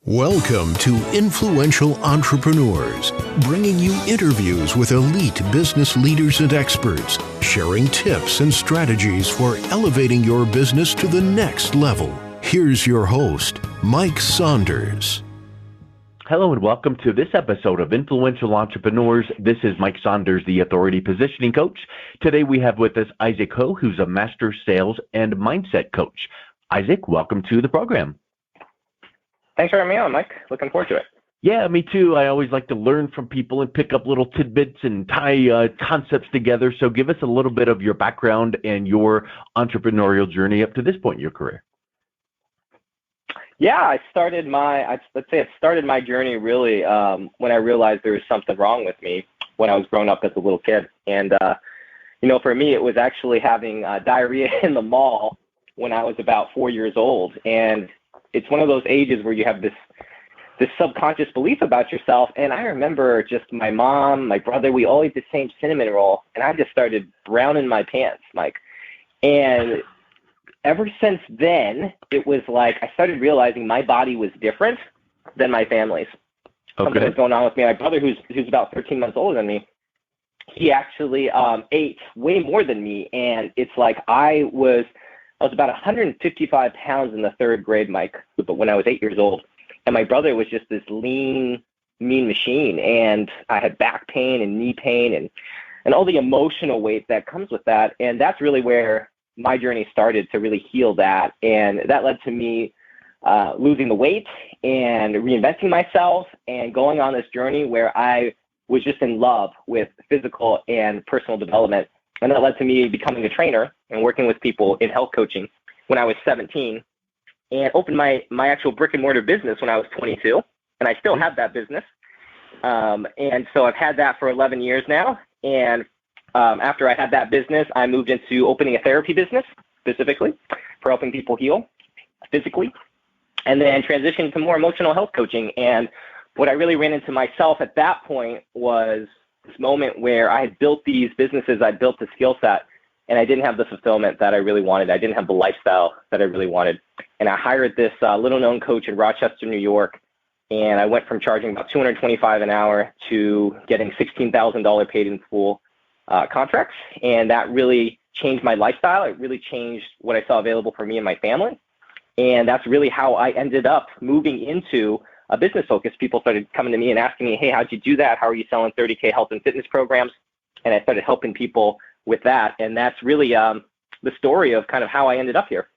Welcome to Influential Entrepreneurs, bringing you interviews with elite business leaders and experts, sharing tips and strategies for elevating your business to the next level. Here's your host, Mike Saunders. Hello and welcome to this episode of Influential Entrepreneurs. This is Mike Saunders, the Authority Positioning Coach. Today we have with us Isaac Ho, who's a Master Sales and Mindset Coach. Isaac, welcome to the program. Thanks for having me on, Mike. Looking forward to it. Yeah, me too. I always like to learn from people and pick up little tidbits and tie concepts together. So give us a little bit of your background and your entrepreneurial journey up to this point in your career. Yeah, I started my journey really when I realized there was something wrong with me when I was growing up as a little kid. And, for me, it was actually having diarrhea in the mall when I was about 4 years old. And it's one of those ages where you have this subconscious belief about yourself. And I remember just my mom, my brother, we all ate the same cinnamon roll. And I just started browning my pants, Mike. And ever since then, it was like I started realizing my body was different than my family's. Something was going on with me. My brother, who's about 13 months older than me, he actually ate way more than me. And it's like I was about 155 pounds in the third grade, Mike, but when I was 8 years old. And my brother was just this lean, mean machine. And I had back pain and knee pain and all the emotional weight that comes with that. And that's really where my journey started to really heal that. And that led to me losing the weight and reinventing myself and going on this journey where I was just in love with physical and personal development. And that led to me becoming a trainer and working with people in health coaching when I was 17 and opened my actual brick and mortar business when I was 22. And I still have that business. And so I've had that for 11 years now. And after I had that business, I moved into opening a therapy business specifically for helping people heal physically, and then transitioned to more emotional health coaching. And what I really ran into myself at that point was this moment where I had built these businesses, I built the skill set, and I didn't have the fulfillment that I really wanted. I didn't have the lifestyle that I really wanted. And I hired this little-known coach in Rochester, New York, and I went from charging about $225 an hour to getting $16,000 paid in full contracts. And that really changed my lifestyle. It really changed what I saw available for me and my family. And that's really how I ended up moving into a business focus. People started coming to me and asking me, hey, how'd you do that? How are you selling 30K health and fitness programs? And I started helping people with that. And that's really the story of kind of how I ended up here.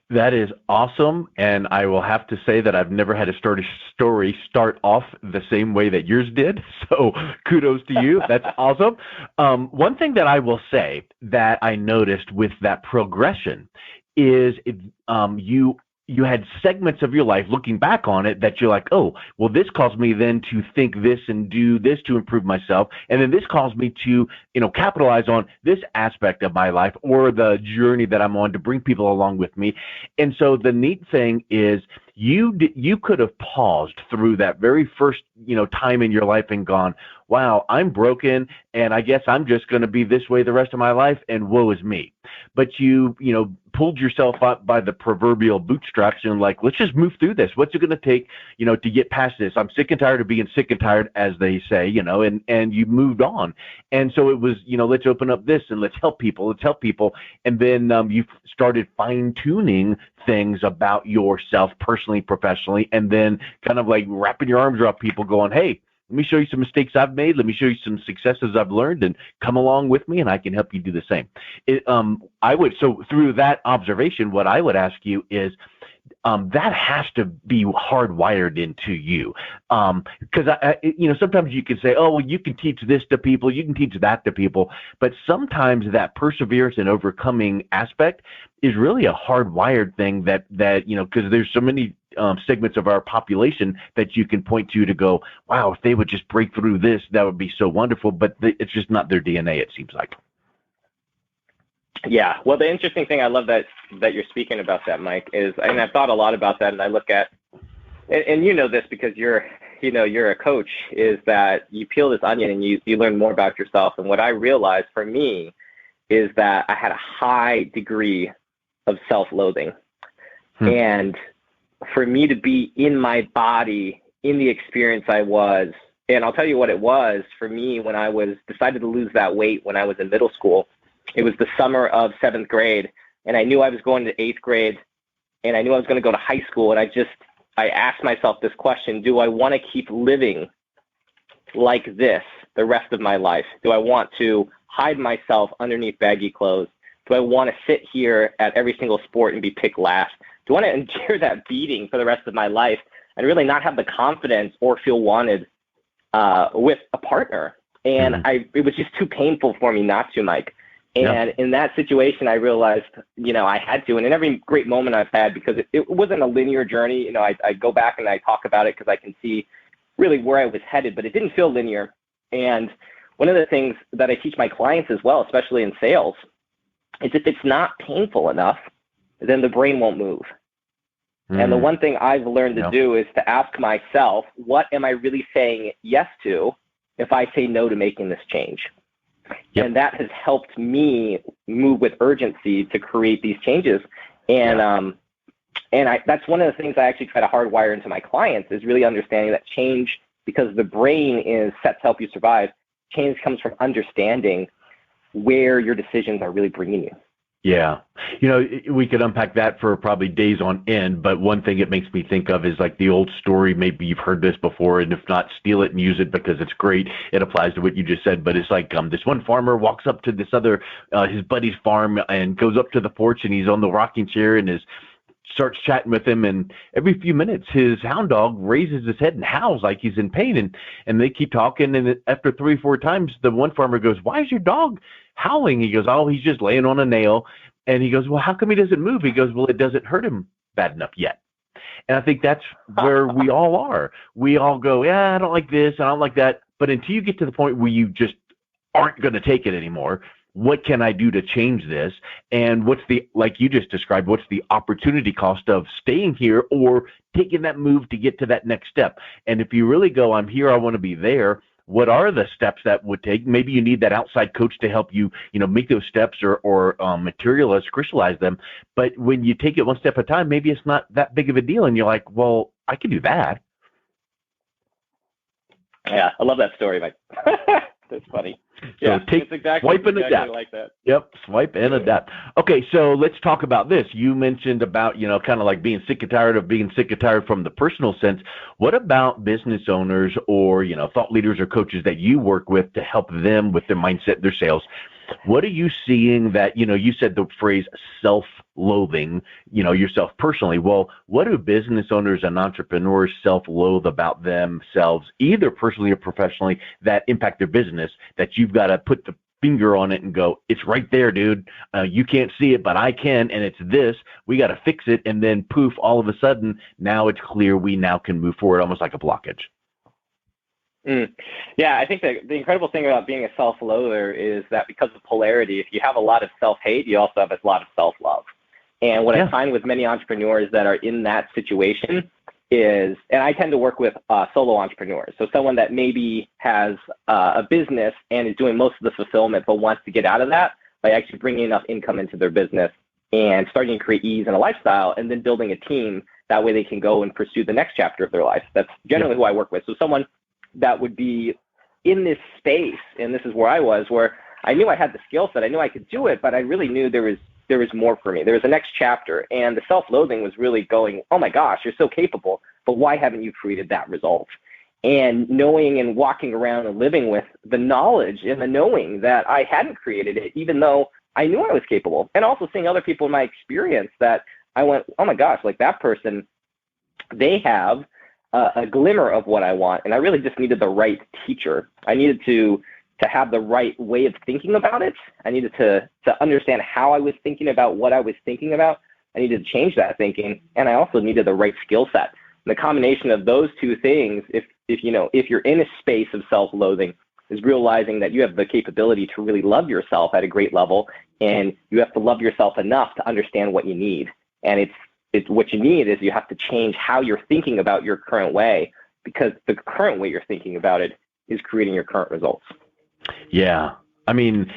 That is awesome. And I will have to say that I've never had a story start off the same way that yours did. So kudos to you. That's awesome. One thing that I will say that I noticed with that progression is you had segments of your life looking back on it that you're like, oh, well, this caused me then to think this and do this to improve myself. And then this caused me to, capitalize on this aspect of my life or the journey that I'm on to bring people along with me. And so the neat thing is you could have paused through that very first, time in your life and gone, wow, I'm broken and I guess I'm just going to be this way the rest of my life and woe is me. But you pulled yourself up by the proverbial bootstraps and like, let's just move through this. What's it going to take, to get past this? I'm sick and tired of being sick and tired, as they say, and you moved on. And so it was, let's open up this and let's help people. And then you started fine tuning things about yourself personally, professionally, and then kind of like wrapping your arms around people going, hey, let me show you some mistakes I've made. Let me show you some successes I've learned and come along with me and I can help you do the same. So through that observation, what I would ask you is, that has to be hardwired into you. Because sometimes you can say, oh, well, you can teach this to people, you can teach that to people. But sometimes that perseverance and overcoming aspect is really a hardwired thing that because there's so many segments of our population that you can point to go, wow, if they would just break through this, that would be so wonderful. But it's just not their DNA, it seems like. Yeah. Well, the interesting thing, I love that you're speaking about that, Mike, is, and I've thought a lot about that, and I look at, and this because you're a coach, is that you peel this onion and you learn more about yourself. And what I realized for me is that I had a high degree of self-loathing. And for me to be in my body, in the experience I was. And I'll tell you what it was for me when I decided to lose that weight when I was in middle school. It was the summer of 7th grade, and I knew I was going to 8th grade, and I knew I was going to go to high school. And I asked myself this question: do I want to keep living like this the rest of my life? Do I want to hide myself underneath baggy clothes? Do I want to sit here at every single sport and be picked last? Do I want to endure that beating for the rest of my life and really not have the confidence or feel wanted with a partner? And it was just too painful for me not to, Mike. And in that situation, I realized, I had to. And in every great moment I've had, because it wasn't a linear journey, I go back and I talk about it because I can see really where I was headed, but it didn't feel linear. And one of the things that I teach my clients as well, especially in sales, is if it's not painful enough, then the brain won't move. And the one thing I've learned to do is to ask myself, what am I really saying yes to if I say no to making this change? And that has helped me move with urgency to create these changes. And that's one of the things I actually try to hardwire into my clients, is really understanding that change, because the brain is set to help you survive, change comes from understanding where your decisions are really bringing you. Yeah. We could unpack that for probably days on end, but one thing it makes me think of is like the old story. Maybe you've heard this before, and if not, steal it and use it because it's great. It applies to what you just said, but it's like this one farmer walks up to this other, his buddy's farm, and goes up to the porch, and he's on the rocking chair and starts chatting with him, and every few minutes his hound dog raises his head and howls like he's in pain, and they keep talking, and after 3 or 4 times the one farmer goes, "Why is your dog howling?" He goes, "Oh, he's just laying on a nail." And he goes, "Well, how come he doesn't move?" He goes, "Well, it doesn't hurt him bad enough yet." And I think that's where we all are. We all go, "Yeah, I don't like this, I don't like that," but until you get to the point where you just aren't going to take it anymore, what can I do to change this? And like you just described, what's the opportunity cost of staying here or taking that move to get to that next step? And if you really go, "I'm here, I want to be there," what are the steps that would take? Maybe you need that outside coach to help you, make those steps or materialize, crystallize them. But when you take it one step at a time, maybe it's not that big of a deal. And you're like, "Well, I can do that." Yeah, I love that story, Mike. That's funny. So swipe and adapt. Like that. Yep, swipe and adapt. Okay, so let's talk about this. You mentioned about, kind of like being sick and tired from the personal sense. What about business owners or, thought leaders or coaches that you work with to help them with their mindset, their sales? What are you seeing that, you said the phrase self-loathing, yourself personally. Well, what do business owners and entrepreneurs self-loathe about themselves, either personally or professionally, that impact their business, that you've got to put the finger on it and go, "It's right there, dude. You can't see it, but I can, and it's this. We got to fix it." And then poof, all of a sudden, now it's clear we now can move forward, almost like a blockage. Yeah, I think the incredible thing about being a self-loather is that because of polarity, if you have a lot of self-hate, you also have a lot of self-love. And what I find with many entrepreneurs that are in that situation is, and I tend to work with solo entrepreneurs, so someone that maybe has a business and is doing most of the fulfillment but wants to get out of that by actually bringing enough income into their business and starting to create ease in a lifestyle, and then building a team. That way they can go and pursue the next chapter of their life. That's generally who I work with. So someone that would be in this space, and this is where I was, where I knew I had the skill set, I knew I could do it, but I really knew there was more for me. There was a next chapter, and the self-loathing was really going, "Oh my gosh, you're so capable, but why haven't you created that result?" And knowing and walking around and living with the knowledge and the knowing that I hadn't created it, even though I knew I was capable, and also seeing other people in my experience that I went, "Oh my gosh, like that person, they have a glimmer of what I want," and I really just needed the right teacher. I needed to have the right way of thinking about it. I needed to understand how I was thinking about what I was thinking about. I needed to change that thinking, and I also needed the right skill set. And the combination of those two things, if you're in a space of self-loathing, is realizing that you have the capability to really love yourself at a great level, and you have to love yourself enough to understand what you need. And it's what you need is you have to change how you're thinking about your current way, because the current way you're thinking about it is creating your current results. Yeah. I mean,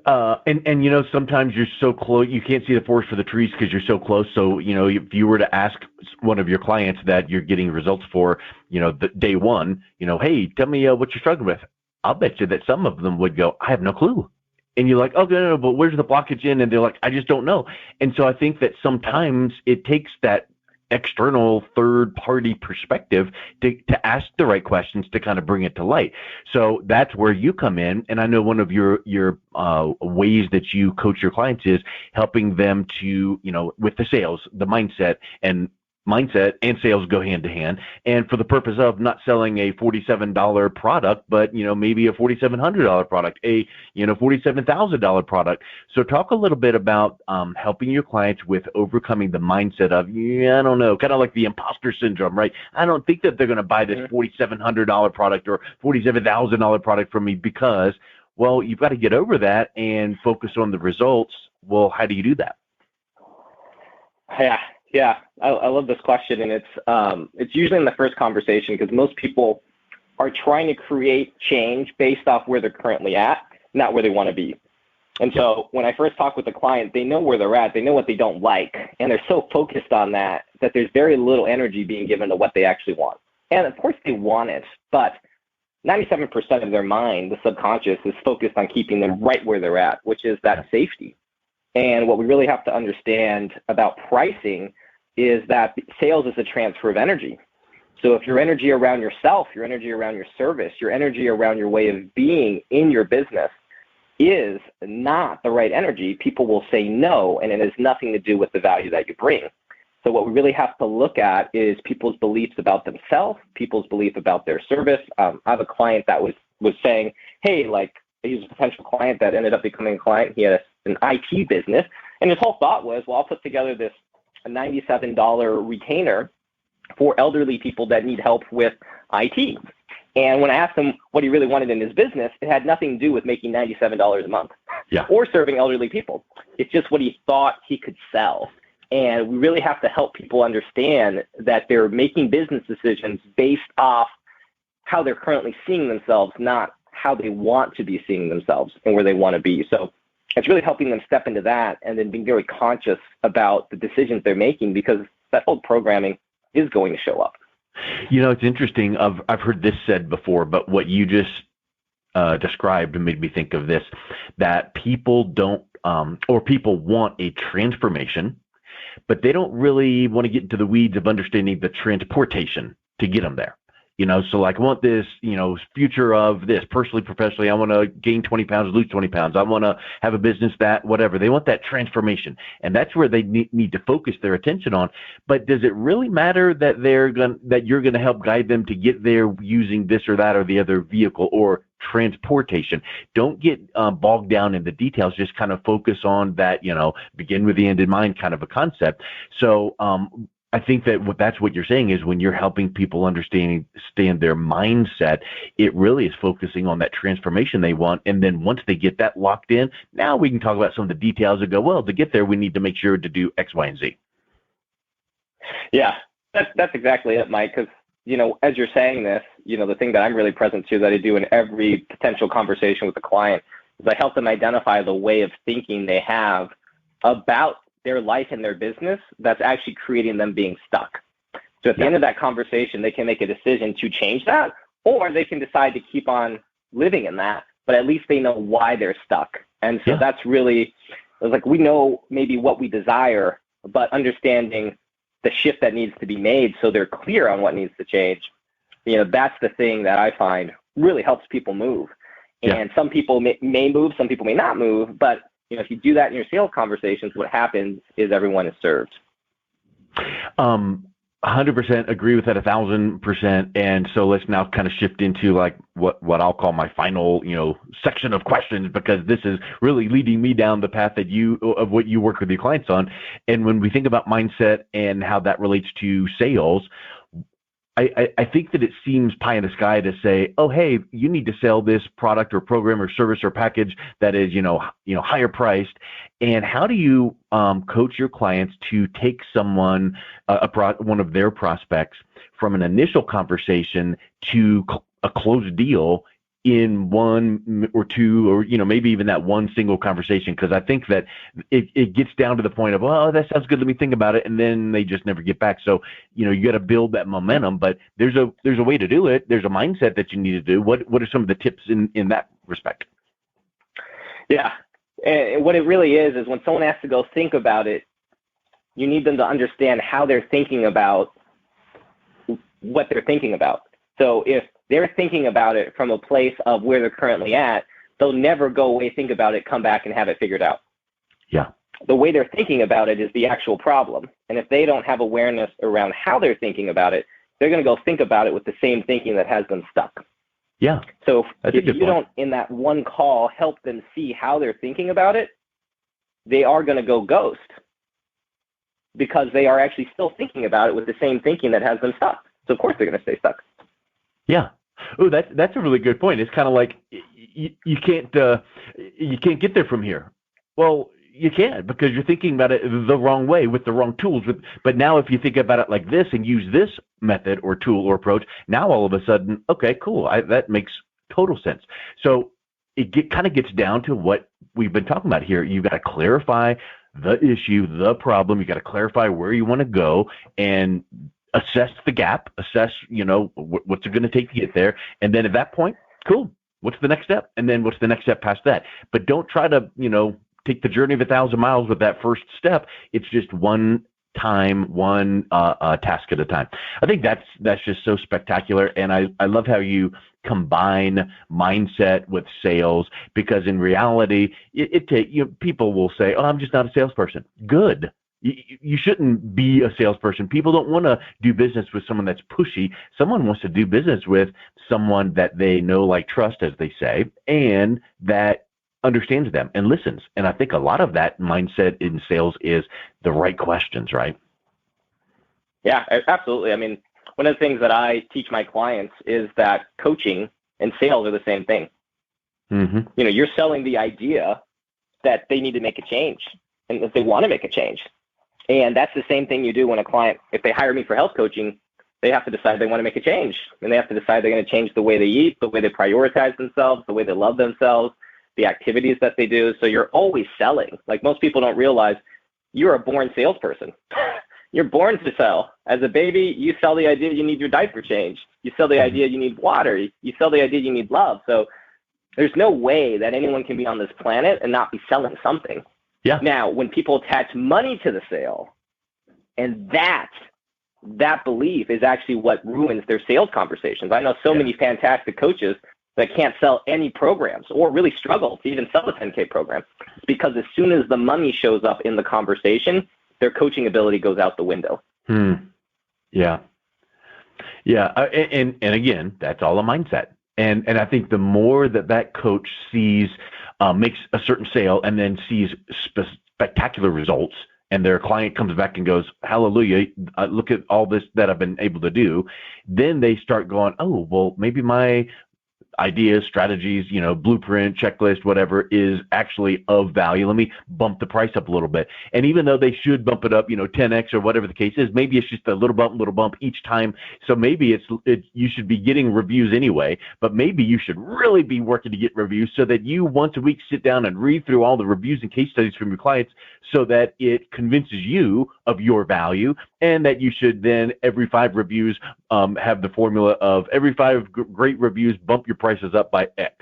And sometimes you're so close, you can't see the forest for the trees because you're so close. So, if you were to ask one of your clients that you're getting results for, the day one, hey, tell me what you're struggling with. I'll bet you that some of them would go, I have no clue. And you're like, oh, no, but where's the blockage in? And they're like, I just don't know. And so I think that sometimes it takes that external third party perspective to ask the right questions to kind of bring it to light. So that's where you come in. And I know one of your ways that you coach your clients is helping them to, with the sales, the mindset and sales go hand to hand. And for the purpose of not selling a $47 product, but, maybe a $4,700 product, a, $47,000 product. So talk a little bit about helping your clients with overcoming the mindset of, I don't know, kind of like the imposter syndrome, right? I don't think that they're going to buy this $4,700 product or $47,000 product from me because, well, you've got to get over that and focus on the results. Well, how do you do that? Yeah, I love this question, and it's usually in the first conversation because most people are trying to create change based off where they're currently at, not where they want to be. And so when I first talk with the client, they know where they're at, they know what they don't like, and they're so focused on that there's very little energy being given to what they actually want. And of course they want it, but 97% of their mind, the subconscious, is focused on keeping them right where they're at, which is that safety. And what we really have to understand about pricing is that sales is a transfer of energy. So if your energy around yourself, your energy around your service, your energy around your way of being in your business is not the right energy, people will say no, and it has nothing to do with the value that you bring. So what we really have to look at is people's beliefs about themselves, people's belief about their service. I have a client that was saying, hey, he was a potential client that ended up becoming a client. He had an IT business, and his whole thought was, well, I'll put together this $97 retainer for elderly people that need help with IT. And when I asked him what he really wanted in his business, it had nothing to do with making $97 a month or serving elderly people. It's just what he thought he could sell. And we really have to help people understand that they're making business decisions based off how they're currently seeing themselves, not how they want to be seeing themselves and where they want to be. So it's really helping them step into that and then being very conscious about the decisions they're making because that old programming is going to show up. It's interesting. I've heard this said before, but what you just described made me think of this, that people don't or people want a transformation, but they don't really want to get into the weeds of understanding the transportation to get them there. So I want this, future of this personally, professionally. I want to gain 20 pounds, lose 20 pounds. I want to have a business that, whatever. They want that transformation. And that's where they need to focus their attention on. But does it really matter that you're going to help guide them to get there using this or that or the other vehicle or transportation? Don't get bogged down in the details. Just kind of focus on that, begin with the end in mind kind of a concept. So, I think that that's what you're saying is when you're helping people understand their mindset, it really is focusing on that transformation they want. And then once they get that locked in, now we can talk about some of the details and go, well, to get there, we need to make sure to do X, Y, and Z. Yeah, that's exactly it, Mike. Because, as you're saying this, the thing that I'm really present to that I do in every potential conversation with a client is I help them identify the way of thinking they have about their life and their business that's actually creating them being stuck. So at the end of that conversation, they can make a decision to change that, or they can decide to keep on living in that, but at least they know why they're stuck. And so that's really, we know maybe what we desire, but understanding the shift that needs to be made so they're clear on what needs to change, that's the thing that I find really helps people move. And some people may move, some people may not move, but if you do that in your sales conversations, what happens is everyone is served. 100% agree with that 1,000%. And so let's now kind of shift into what I'll call my final, section of questions, because this is really leading me down the path of what you work with your clients on. And when we think about mindset and how that relates to sales, I think that it seems pie in the sky to say, oh, hey, you need to sell this product or program or service or package that is, higher priced. And how do you coach your clients to take someone, one of their prospects, from an initial conversation to a closed deal in one or two, or, maybe even that one single conversation. Cause I think that it gets down to the point of, oh, that sounds good, let me think about it. And then they just never get back. So, you got to build that momentum, but there's a way to do it. There's a mindset that you need to do. What are some of the tips in that respect? Yeah. And what it really is when someone has to go think about it, you need them to understand how they're thinking about what they're thinking about. So if they're thinking about it from a place of where they're currently at, they'll never go away, think about it, come back and have it figured out. Yeah. The way they're thinking about it is the actual problem. And if they don't have awareness around how they're thinking about it, they're going to go think about it with the same thinking that has them stuck. Yeah. So if you don't, in that one call, help them see how they're thinking about it, they are going to go ghost because they are actually still thinking about it with the same thinking that has them stuck. So of course they're going to stay stuck. Yeah. Oh, that's a really good point. It's kind of like you can't get there from here. Well, you can, because you're thinking about it the wrong way with the wrong tools. But now if you think about it like this and use this method or tool or approach, now all of a sudden, okay, cool. That makes total sense. So it kind of gets down to what we've been talking about here. You've got to clarify the issue, the problem. You got to clarify where you want to go and assess the gap, assess, what's it going to take to get there. And then at that point, cool. What's the next step? And then what's the next step past that? But don't try to, take the journey of 1,000 miles with that first step. It's just one time, one task at a time. I think that's just so spectacular. And I love how you combine mindset with sales, because in reality, people will say, oh, I'm just not a salesperson. Good. You shouldn't be a salesperson. People don't want to do business with someone that's pushy. Someone wants to do business with someone that they know, like, trust, as they say, and that understands them and listens. And I think a lot of that mindset in sales is the right questions, right? Yeah, absolutely. I mean, one of the things that I teach my clients is that coaching and sales are the same thing. Mm-hmm. You're selling the idea that they need to make a change and that they want to make a change. And that's the same thing you do when a client, if they hire me for health coaching, they have to decide they want to make a change. And they have to decide they're going to change the way they eat, the way they prioritize themselves, the way they love themselves, the activities that they do. So you're always selling. Like, most people don't realize you're a born salesperson. You're born to sell. As a baby, you sell the idea you need your diaper changed. You sell the idea you need water. You sell the idea you need love. So there's no way that anyone can be on this planet and not be selling something. Yeah. Now, when people attach money to the sale, and that belief is actually what ruins their sales conversations. I know so many fantastic coaches that can't sell any programs, or really struggle to even sell a 10K program, because as soon as the money shows up in the conversation, their coaching ability goes out the window. Yeah. Yeah. And again, that's all a mindset. And I think the more that coach sees, makes a certain sale and then sees spectacular results, and their client comes back and goes, hallelujah, look at all this that I've been able to do, then they start going, oh, well, maybe my ideas, strategies, blueprint, checklist, whatever, is actually of value. Let me bump the price up a little bit. And even though they should bump it up, 10x or whatever the case is, maybe it's just a little bump each time. So maybe you should be getting reviews anyway, but maybe you should really be working to get reviews, so that you once a week sit down and read through all the reviews and case studies from your clients, so that it convinces you of your value, and that you should then every 5 reviews have the formula of every 5 great reviews, bump your prices up by X.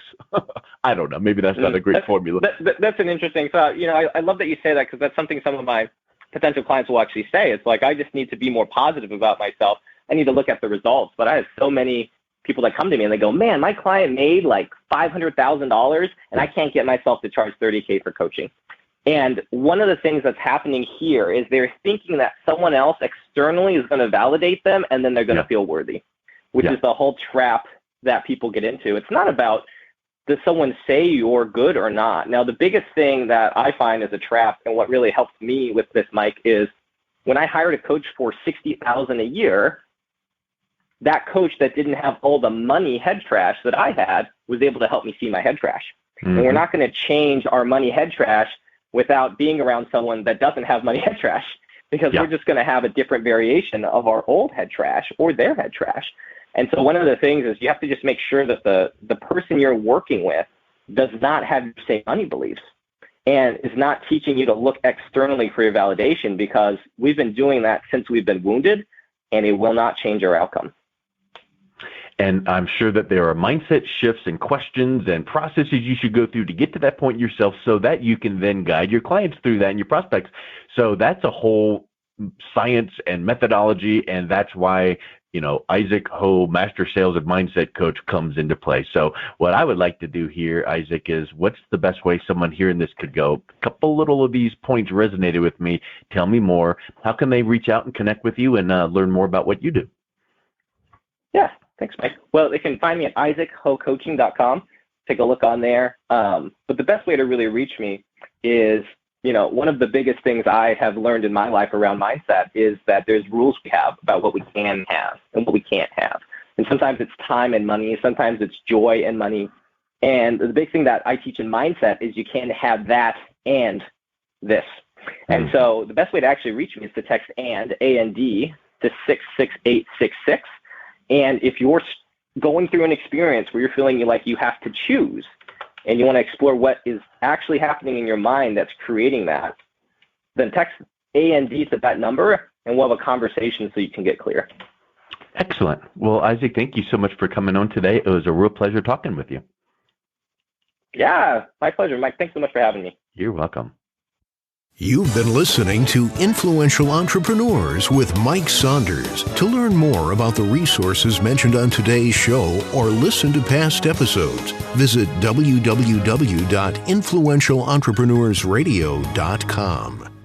I don't know. Maybe that's not a great formula. That's an interesting thought. I love that you say that, because that's something some of my potential clients will actually say. It's like, I just need to be more positive about myself. I need to look at the results. But I have so many people that come to me and they go, man, my client made like $500,000 and I can't get myself to charge $30K for coaching. And one of the things that's happening here is they're thinking that someone else externally is going to validate them, and then they're going to feel worthy, which is the whole trap that people get into. It's not about, does someone say you're good or not? Now, the biggest thing that I find is a trap, and what really helps me with this, Mike, is when I hired a coach for $60,000 a year, that coach that didn't have all the money head trash that I had was able to help me see my head trash. Mm-hmm. And we're not going to change our money head trash without being around someone that doesn't have money head trash, because we're just going to have a different variation of our old head trash or their head trash. And so one of the things is you have to just make sure that the person you're working with does not have the same money beliefs and is not teaching you to look externally for your validation, because we've been doing that since we've been wounded, and it will not change our outcome. And I'm sure that there are mindset shifts and questions and processes you should go through to get to that point yourself, so that you can then guide your clients through that and your prospects. So that's a whole science and methodology, and that's why, Isaac Ho, Master Sales and Mindset Coach, comes into play. So what I would like to do here, Isaac, is what's the best way someone hearing this could go? A couple little of these points resonated with me. Tell me more. How can they reach out and connect with you and learn more about what you do? Yeah, thanks, Mike. Well, they can find me at isaachocoaching.com. Take a look on there. But the best way to really reach me is, one of the biggest things I have learned in my life around mindset is that there's rules we have about what we can have and what we can't have. And sometimes it's time and money. Sometimes it's joy and money. And the big thing that I teach in mindset is you can't have that and this. And so the best way to actually reach me is to text A-N-D, to 66866. And if you're going through an experience where you're feeling like you have to choose, and you want to explore what is actually happening in your mind that's creating that, then text A&D to that number, and we'll have a conversation so you can get clear. Excellent. Well, Isaac, thank you so much for coming on today. It was a real pleasure talking with you. Yeah, my pleasure, Mike. Thanks so much for having me. You're welcome. You've been listening to Influential Entrepreneurs with Mike Saunders. To learn more about the resources mentioned on today's show or listen to past episodes, visit www.influentialentrepreneursradio.com.